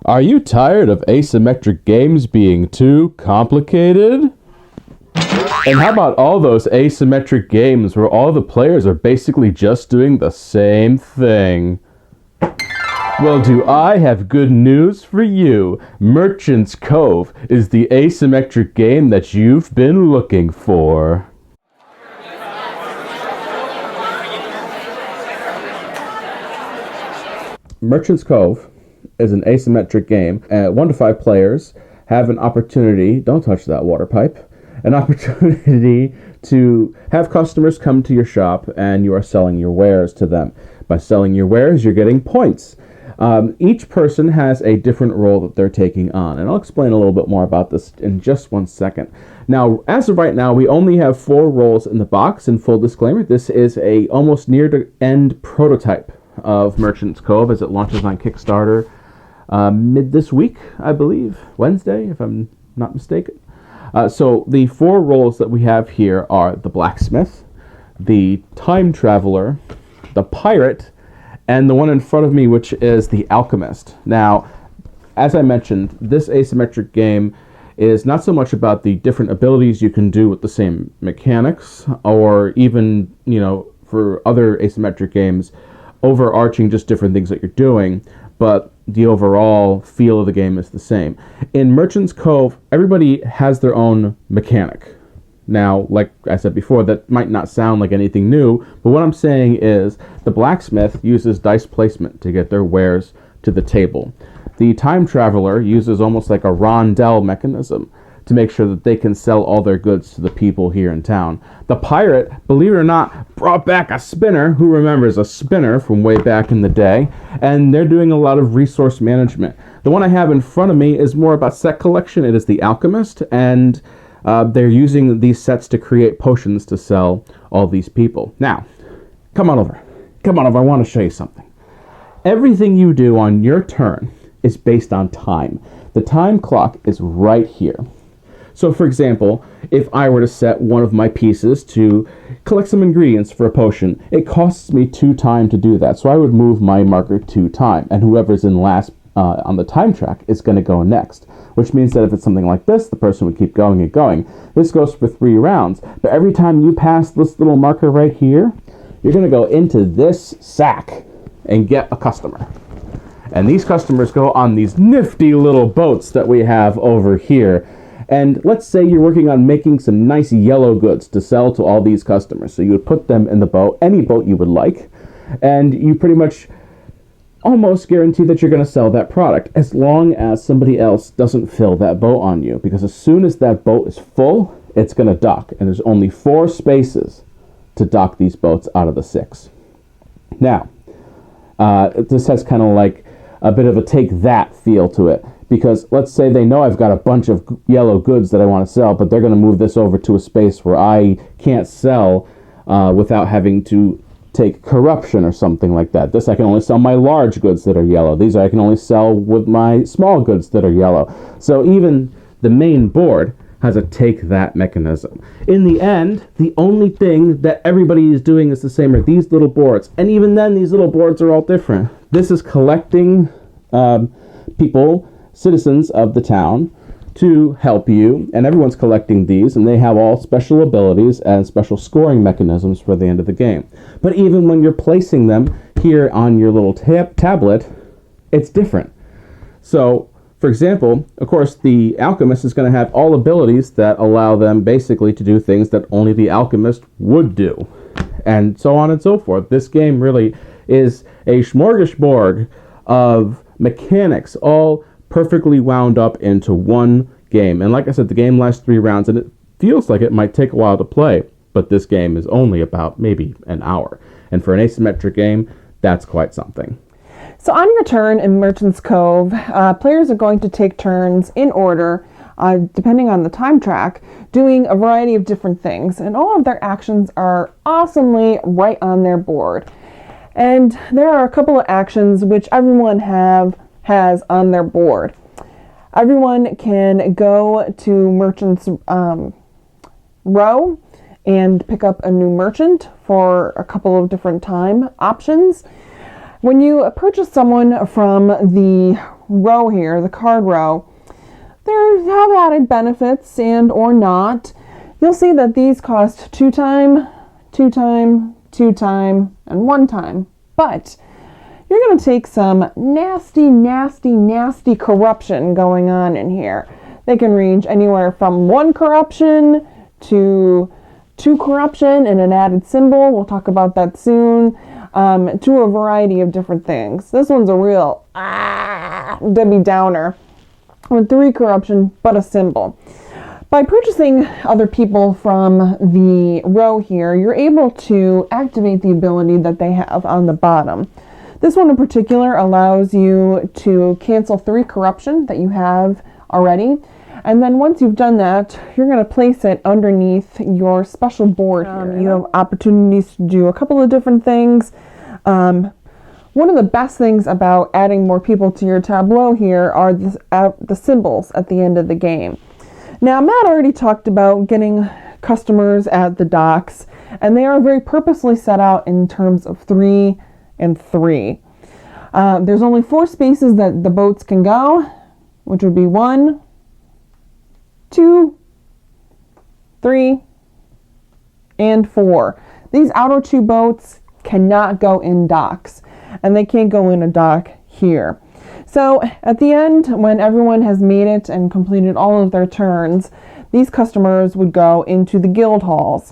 Are you tired of asymmetric games being too complicated? And how about all those asymmetric games where all the players are basically just doing the same thing? Well, do I have good news for you. Merchant's Cove is the asymmetric game that you've been looking for. Merchant's Cove is an asymmetric game. 1 to 5 players have an opportunity, don't touch that water pipe, an opportunity to have customers come to your shop and you are selling your wares to them. By selling your wares, you're getting points. Each person has a different role that they're taking on, and I'll explain a little bit more about this in just 1 second. Now, as of right now, we only have 4 roles in the box, and full disclaimer, this is a almost near-to-end prototype of Merchant's Cove as it launches on Kickstarter mid this week, I believe, Wednesday, if I'm not mistaken. So the 4 roles that we have here are the blacksmith, the time traveler, the pirate, and the one in front of me, which is the alchemist. Now, as I mentioned, this asymmetric game is not so much about the different abilities you can do with the same mechanics, or even, for other asymmetric games, overarching just different things that you're doing, but the overall feel of the game is the same. In Merchant's Cove, everybody has their own mechanic. Now, like I said before, that might not sound like anything new, but what I'm saying is the blacksmith uses dice placement to get their wares to the table. The time traveler uses almost like a rondel mechanism to make sure that they can sell all their goods to the people here in town. The pirate, believe it or not, brought back a spinner. Who remembers a spinner from way back in the day? And they're doing a lot of resource management. The one I have in front of me is more about set collection. It is the alchemist, and they're using these sets to create potions to sell all these people. Now, come on over. I want to show you something. Everything you do on your turn is based on time. The time clock is right here. So, for example, if I were to set one of my pieces to collect some ingredients for a potion, it costs me 2 time to do that. So I would move my marker 2 time, and whoever's in last on the time track is going to go next, which means that if it's something like this, the person would keep going and going. This goes for 3 rounds, but every time you pass this little marker right here, you're going to go into this sack and get a customer. And these customers go on these nifty little boats that we have over here. And let's say you're working on making some nice yellow goods to sell to all these customers. So you would put them in the boat, any boat you would like, and you pretty much almost guarantee that you're going to sell that product as long as somebody else doesn't fill that boat on you. Because as soon as that boat is full, it's going to dock. And there's only 4 spaces to dock these boats out of the 6. Now, this has kind of like a bit of a take that feel to it. Because let's say they know I've got a bunch of yellow goods that I want to sell, but they're going to move this over to a space where I can't sell without having to take corruption or something like that. This I can only sell my large goods that are yellow. These I can only sell with my small goods that are yellow. So even the main board has a take that mechanism. In the end, the only thing that everybody is doing is the same are these little boards. And even then, these little boards are all different. This is collecting people, citizens of the town, to help you, and everyone's collecting these, and they have all special abilities and special scoring mechanisms for the end of the game. But even when you're placing them here on your little tablet, it's different. So, for example, of course, the alchemist is going to have all abilities that allow them basically to do things that only the alchemist would do, and so on and so forth. This game really is a smorgasbord of mechanics, all perfectly wound up into one game. And like I said, the game lasts 3 rounds, and it feels like it might take a while to play, but this game is only about maybe an hour. And for an asymmetric game, that's quite something. So on your turn in Merchant's Cove, players are going to take turns in order, depending on the time track, doing a variety of different things. And all of their actions are awesomely right on their board. And there are a couple of actions which everyone has on their board. Everyone can go to Merchant's Row and pick up a new merchant for a couple of different time options. When you purchase someone from the row here, the card row, there have added benefits and or not. You'll see that these cost 2 time, 2 time, 2 time, and 1 time. But you're going to take some nasty, nasty, nasty corruption going on in here. They can range anywhere from 1 corruption to 2 corruption and an added symbol. We'll talk about that soon. To a variety of different things. This one's a real Debbie Downer with 3 corruption but a symbol. By purchasing other people from the row here, you're able to activate the ability that they have on the bottom. This one in particular allows you to cancel 3 corruption that you have already. And then once you've done that, you're going to place it underneath your special board here. You have opportunities to do a couple of different things. One of the best things about adding more people to your tableau here are the symbols at the end of the game. Now, Matt already talked about getting customers at the docks, and they are very purposely set out in terms of 3 and 3. There's only 4 spaces that the boats can go, which would be 1, 2, 3, and 4. These outer 2 boats cannot go in docks, and they can't go in a dock here. So at the end, when everyone has made it and completed all of their turns, these customers would go into the guild halls.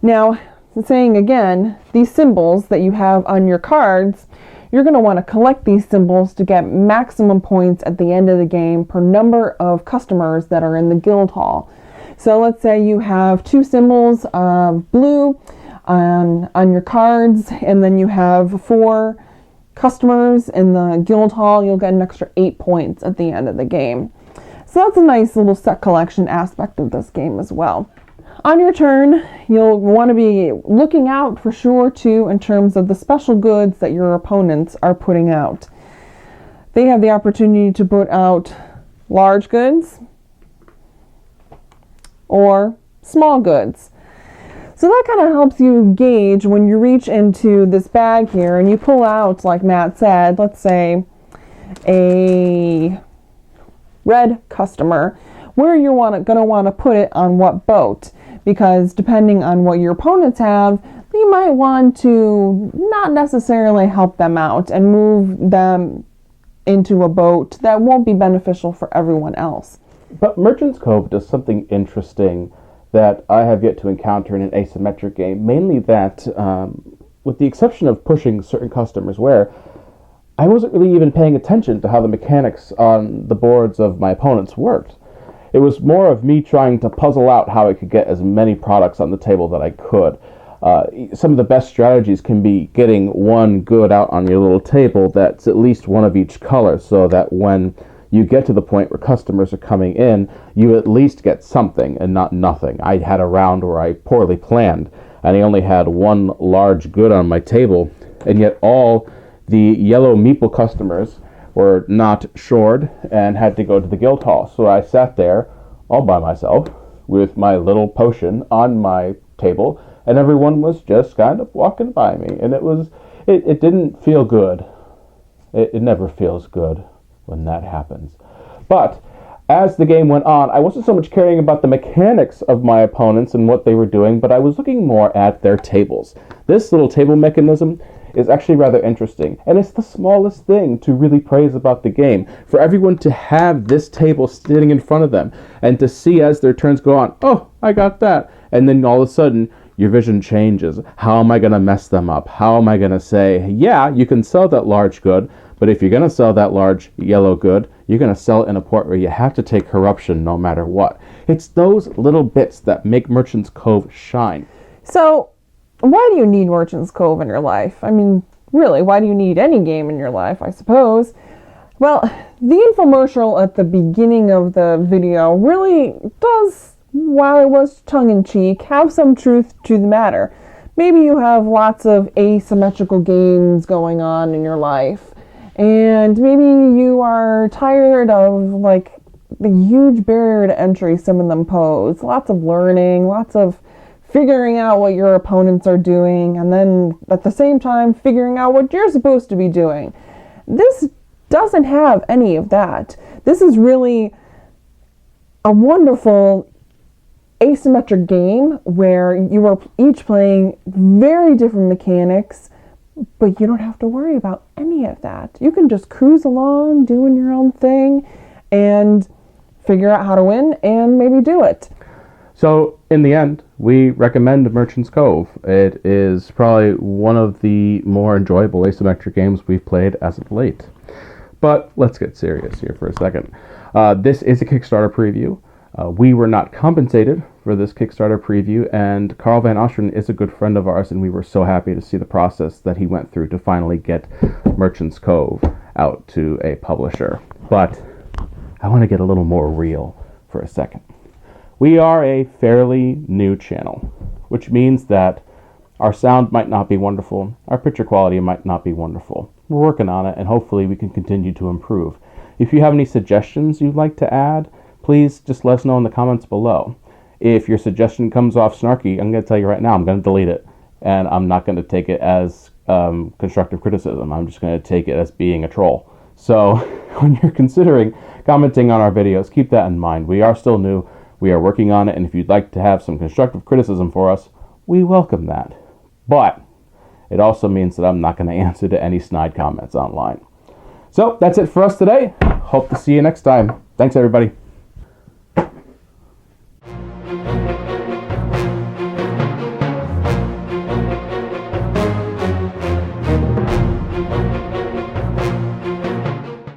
Now, saying again, these symbols that you have on your cards, you're going to want to collect these symbols to get maximum points at the end of the game per number of customers that are in the guild hall. So let's say you have 2 symbols of blue on your cards, and then you have 4 customers in the guild hall. You'll get an extra 8 points at the end of the game. So that's a nice little set collection aspect of this game as well. On your turn, you'll want to be looking out for sure too in terms of the special goods that your opponents are putting out. They have the opportunity to put out large goods or small goods. So that kind of helps you gauge when you reach into this bag here and you pull out, like Matt said, let's say a red customer, where you're going to want to put it on what boat. Because depending on what your opponents have, you might want to not necessarily help them out and move them into a boat that won't be beneficial for everyone else. But Merchant's Cove does something interesting that I have yet to encounter in an asymmetric game. Mainly that, with the exception of pushing certain customers where I wasn't really even paying attention to how the mechanics on the boards of my opponents worked. It was more of me trying to puzzle out how I could get as many products on the table that I could. Some of the best strategies can be getting one good out on your little table that's at least one of each color, so that when you get to the point where customers are coming in, you at least get something and not nothing. I had a round where I poorly planned, and I only had one large good on my table, and yet all the yellow meeple customers were not shored and had to go to the guild hall. So I sat there all by myself with my little potion on my table, and everyone was just kind of walking by me, and it didn't feel good. It never feels good when that happens. But as the game went on, I wasn't so much caring about the mechanics of my opponents and what they were doing, but I was looking more at their tables. This little table mechanism is actually rather interesting, and it's the smallest thing to really praise about the game. For everyone to have this table sitting in front of them and to see as their turns go on, oh, I got that, and then all of a sudden your vision changes. How am I going to mess them up? How am I going to say, yeah, you can sell that large good, but if you're going to sell that large yellow good, you're going to sell it in a port where you have to take corruption no matter what. It's those little bits that make Merchant's Cove shine. So why do you need Merchant's Cove in your life? I mean, really, why do you need any game in your life, I suppose? Well, the infomercial at the beginning of the video really does, while it was tongue-in-cheek, have some truth to the matter. Maybe you have lots of asymmetrical games going on in your life, and maybe you are tired of, like, the huge barrier to entry some of them pose. Lots of learning, lots of figuring out what your opponents are doing, and then at the same time figuring out what you're supposed to be doing. This doesn't have any of that. This is really a wonderful asymmetric game where you are each playing very different mechanics, but you don't have to worry about any of that. You can just cruise along doing your own thing and figure out how to win and maybe do it. So in the end, we recommend Merchant's Cove. It is probably one of the more enjoyable asymmetric games we've played as of late. But let's get serious here for a second. This is a Kickstarter preview. We were not compensated for this Kickstarter preview, and Carl Van Osteren is a good friend of ours, and we were so happy to see the process that he went through to finally get Merchant's Cove out to a publisher. But I want to get a little more real for a second. We are a fairly new channel, which means that our sound might not be wonderful, our picture quality might not be wonderful. We're working on it, and hopefully we can continue to improve. If you have any suggestions you'd like to add, please just let us know in the comments below. If your suggestion comes off snarky, I'm going to tell you right now, I'm going to delete it. And I'm not going to take it as constructive criticism. I'm just going to take it as being a troll. So when you're considering commenting on our videos, keep that in mind. We are still new. We are working on it. And if you'd like to have some constructive criticism for us, we welcome that. But it also means that I'm not going to answer to any snide comments online. So that's it for us today. Hope to see you next time. Thanks, everybody.